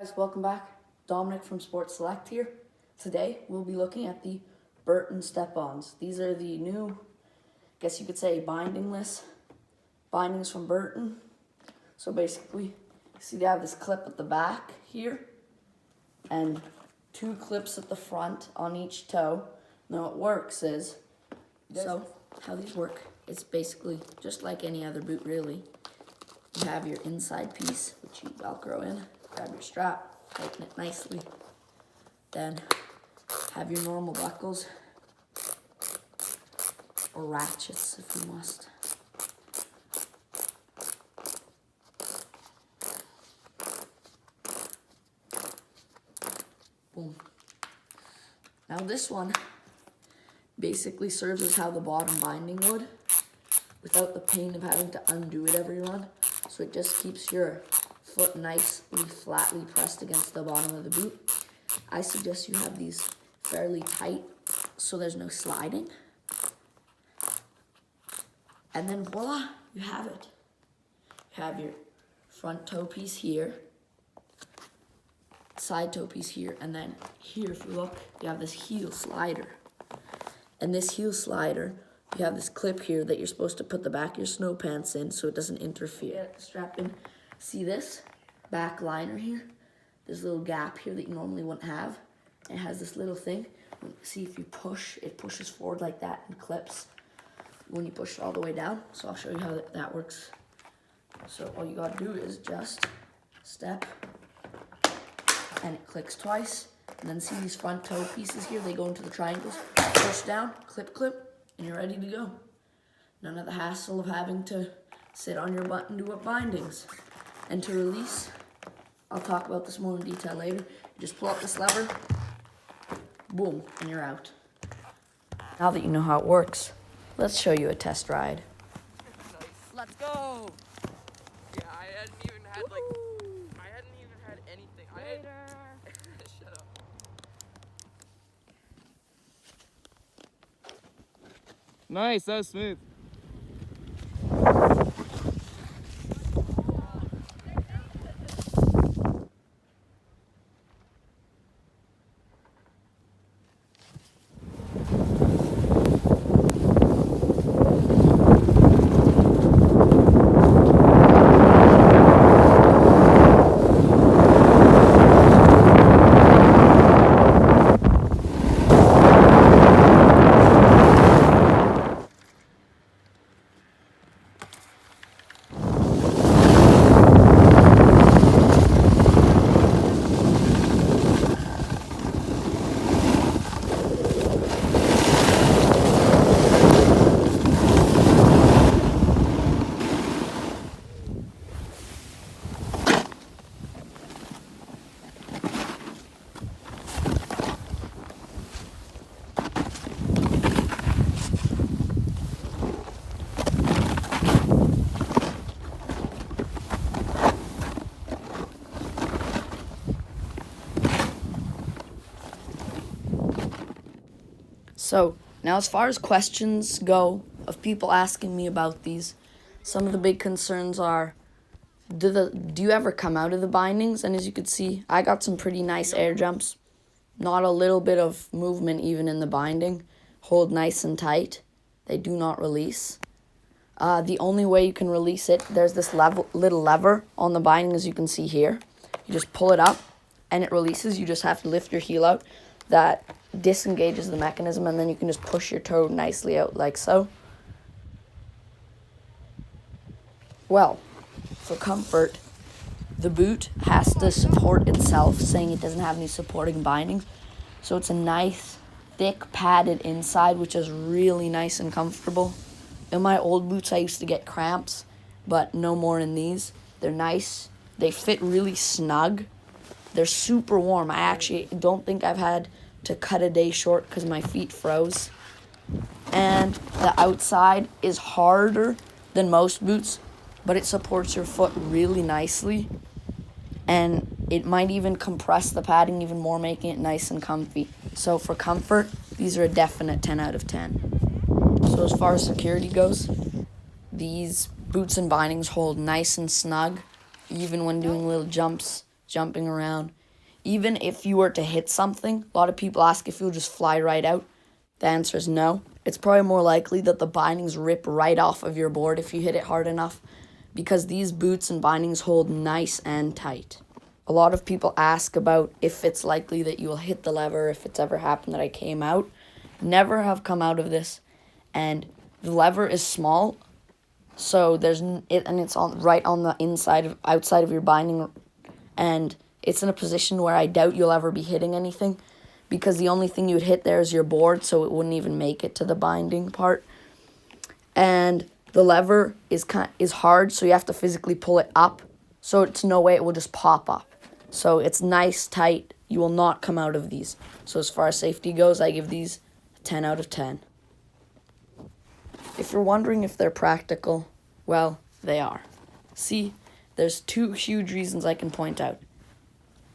Guys, welcome back. Dominic from Sports Select here. Today we'll be looking at the Burton step-ons. These are the new, I guess you could say, bindingless bindings from Burton. So basically, you see they have this clip at the back here and two clips at the front on each toe. Now what works is, so how these work, it's basically just like any other boot really. You have your inside piece, which you Velcro in. Grab your strap, tighten it nicely. Then have your normal buckles or ratchets if you must. Boom. Now this one basically serves as how the bottom binding would, without the pain of having to undo it every run. So it just keeps your foot nicely flatly pressed against the bottom of the boot. I suggest you have these fairly tight so there's no sliding. And then voila, you have it. You have your front toe piece here, side toe piece here, and then here, if you look, you have this heel slider. And this heel slider, you have this clip here that you're supposed to put the back of your snow pants in so it doesn't interfere. Strap in. See this back liner here? This little gap here that you normally wouldn't have. It has this little thing. See, if you push, it pushes forward like that and clips when you push it all the way down. So I'll show you how that works. So all you gotta do is just step and it clicks twice. And then see these front toe pieces here? They go into the triangles. Push down, clip, clip, and you're ready to go. None of the hassle of having to sit on your butt and do up bindings. And to release, I'll talk about this more in detail later. You just pull up this lever, boom, and you're out. Now that you know how it works, let's show you a test ride. Nice. Let's go! Yeah, I hadn't even had anything. Shut up. Nice, that was smooth. So now as far as questions go of people asking me about these, some of the big concerns are, do you ever come out of the bindings? And as you can see, I got some pretty nice air jumps. Not a little bit of movement even in the binding. Hold nice and tight. They do not release. The only way you can release it, there's this little lever on the binding, as you can see here. You just pull it up and it releases. You just have to lift your heel out. That disengages the mechanism, and then you can just push your toe nicely out like so. Well, for comfort, the boot has to support itself, saying it doesn't have any supporting bindings. So it's a nice, thick, padded inside, which is really nice and comfortable. In my old boots, I used to get cramps, but no more in these. They're nice. They fit really snug. They're super warm. I actually don't think I've had to cut a day short because my feet froze. And the outside is harder than most boots, but it supports your foot really nicely. And it might even compress the padding even more, making it nice and comfy. So for comfort, these are a definite 10 out of 10. So as far as security goes, these boots and bindings hold nice and snug, even when doing little jumps. jumping around. Even if you were to hit something, a lot of people ask if you'll just fly right out. The answer is no. It's probably more likely that the bindings rip right off of your board if you hit it hard enough, because these boots and bindings hold nice and tight. A lot of people ask about if it's likely that you will hit the lever, if it's ever happened that I came out. Never have come out of this, and the lever is small, so it's right on the outside of your binding, and it's in a position where I doubt you'll ever be hitting anything, because the only thing you would hit there is your board, so it wouldn't even make it to the binding part. And the lever is hard, so you have to physically pull it up, so it's no way it will just pop up. So it's nice, tight. You will not come out of these. So as far as safety goes, I give these a 10 out of 10. If you're wondering if they're practical, well, they are. See, there's 2 huge reasons I can point out.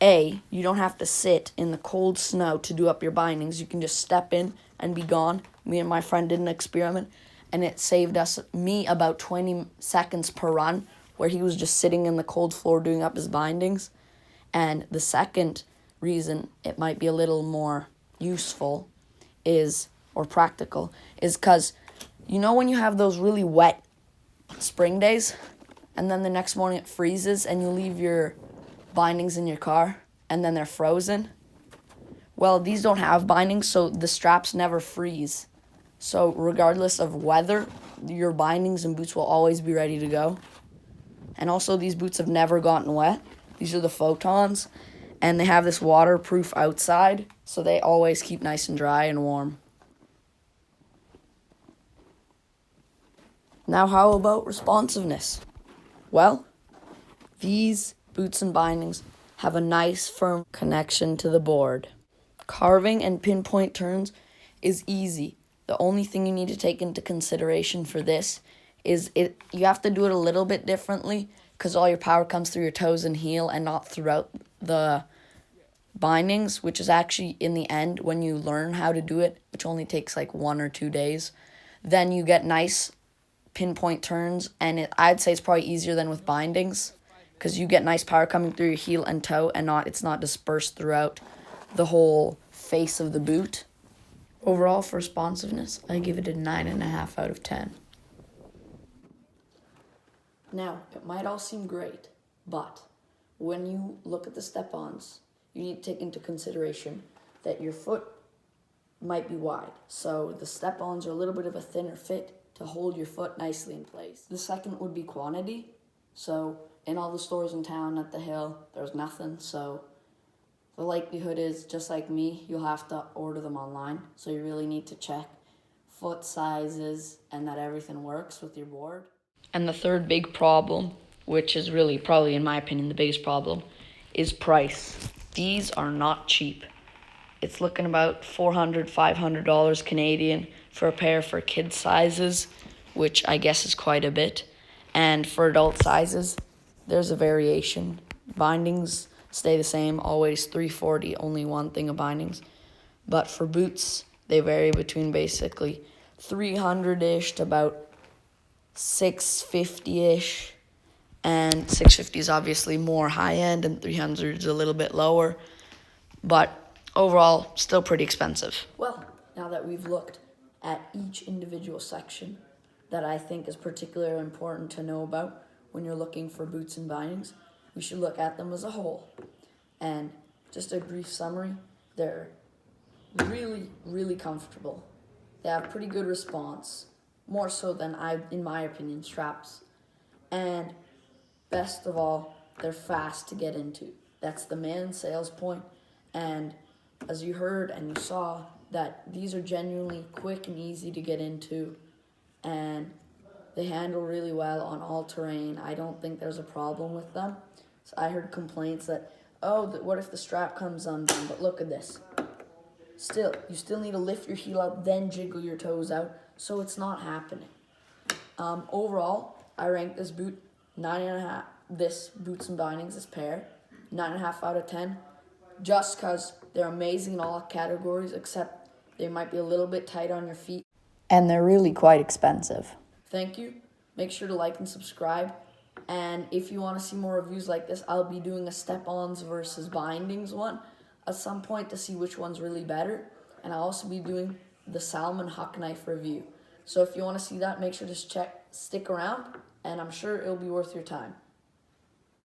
A, you don't have to sit in the cold snow to do up your bindings. You can just step in and be gone. Me and my friend did an experiment, and it saved me about 20 seconds per run, where he was just sitting in the cold floor doing up his bindings. And the second reason it might be a little more useful or practical is because, you know, when you have those really wet spring days, and then the next morning it freezes and you leave your bindings in your car and then they're frozen? Well, these don't have bindings, so the straps never freeze. So regardless of weather, your bindings and boots will always be ready to go. And also, these boots have never gotten wet. These are the Photons, and they have this waterproof outside, so they always keep nice and dry and warm. Now, how about responsiveness? Well, these boots and bindings have a nice firm connection to the board. Carving and pinpoint turns is easy. The only thing you need to take into consideration for this is you have to do it a little bit differently, because all your power comes through your toes and heel and not throughout the bindings, which is actually in the end when you learn how to do it, which only takes like 1 or 2 days. Then you get nice pinpoint turns, and I'd say it's probably easier than with bindings, because you get nice power coming through your heel and toe, and it's not dispersed throughout the whole face of the boot. Overall, for responsiveness, I give it a 9.5 out of 10. Now, it might all seem great, but when you look at the step-ons, you need to take into consideration that your foot might be wide. So the step-ons are a little bit of a thinner fit to hold your foot nicely in place. The second would be quantity. So in all the stores in town at the hill, there's nothing. So the likelihood is, just like me, you'll have to order them online. So you really need to check foot sizes and that everything works with your board. And the third big problem, which is really probably, in my opinion, the biggest problem, is price. These are not cheap. It's looking about $400, $500 Canadian for a pair for kid sizes, which I guess is quite a bit. And for adult sizes, there's a variation. Bindings stay the same, always $340, only one thing of bindings. But for boots, they vary between basically $300-ish to about $650-ish, and $650 is obviously more high-end, and $300 is a little bit lower, but overall, still pretty expensive. Well, now that we've looked at each individual section that I think is particularly important to know about when you're looking for boots and bindings, we should look at them as a whole. And just a brief summary, they're really, really comfortable. They have pretty good response, more so than, in my opinion, straps. And best of all, they're fast to get into. That's the main sales point. And as you heard and you saw, that these are genuinely quick and easy to get into, and they handle really well on all terrain. I don't think there's a problem with them. So I heard complaints that, what if the strap comes undone? But look at this. You still need to lift your heel up, then jiggle your toes out, so it's not happening. Overall, I rank this boot 9.5. This boots and bindings, this pair, 9.5 out of 10, just because they're amazing in all categories, except they might be a little bit tight on your feet, and they're really quite expensive. Thank you. Make sure to like and subscribe, And if you want to see more reviews like this, I'll be doing a step-ons versus bindings one at some point to see which one's really better. And I'll also be doing the salmon huck knife review. So if you want to see that, make sure to stick around, and I'm sure it'll be worth your time.